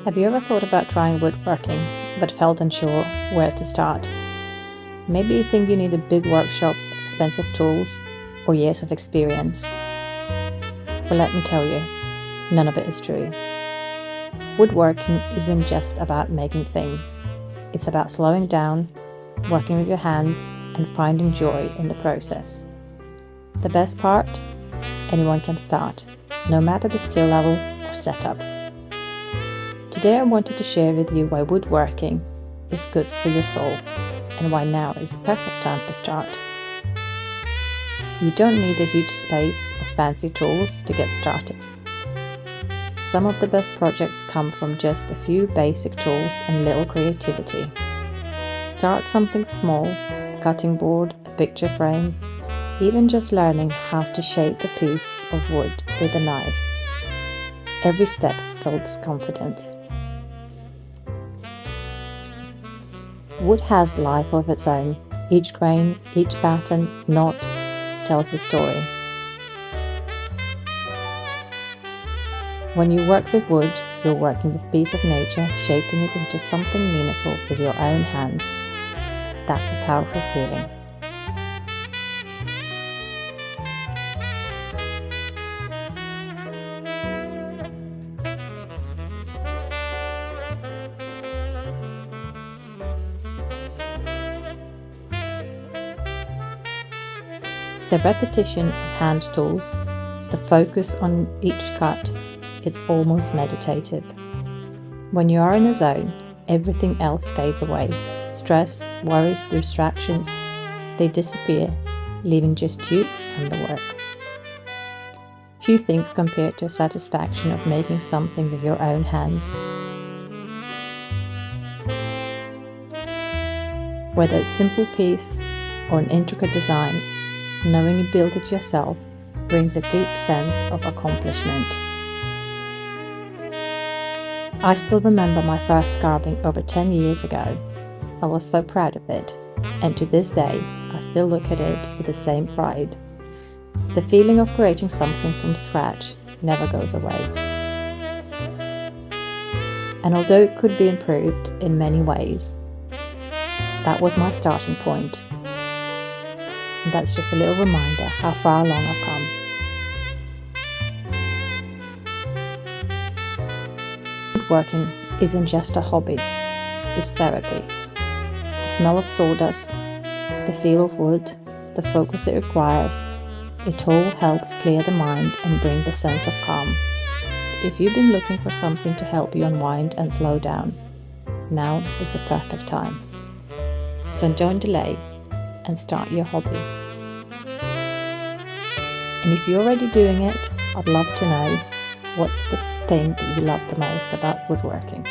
Have you ever thought about trying woodworking, but felt unsure where to start? Maybe you think you need a big workshop, expensive tools, or years of experience. Well, let me tell you, none of it is true. Woodworking isn't just about making things. It's about slowing down, working with your hands, and finding joy in the process. The best part? Anyone can start, no matter the skill level or setup. Today I wanted to share with you why woodworking is good for your soul and why now is the perfect time to start. You don't need a huge space or fancy tools to get started. Some of the best projects come from just a few basic tools and little creativity. Start something small, a cutting board, a picture frame, even just learning how to shape a piece of wood with a knife. Every step builds confidence. Wood has life of its own. Each grain, each pattern, knot tells the story. When you work with wood, you're working with a piece of nature, shaping it into something meaningful with your own hands. That's a powerful feeling. The repetition of hand tools, the focus on each cut, it's almost meditative. When you are in a zone, everything else fades away. Stress, worries, distractions, they disappear, leaving just you and the work. Few things compare to the satisfaction of making something with your own hands. Whether it's a simple piece or an intricate design, knowing you built it yourself brings a deep sense of accomplishment. I still remember my first carving over 10 years ago. I was so proud of it, and to this day I still look at it with the same pride. The feeling of creating something from scratch never goes away. And although it could be improved in many ways, that was my starting point. And that's just a little reminder how far along I've come. Woodworking isn't just a hobby, it's therapy. The smell of sawdust, the feel of wood, the focus it requires, it all helps clear the mind and bring the sense of calm. If you've been looking for something to help you unwind and slow down, now is the perfect time. So don't delay and start your hobby. And if you're already doing it, I'd love to know what's the thing that you love the most about woodworking.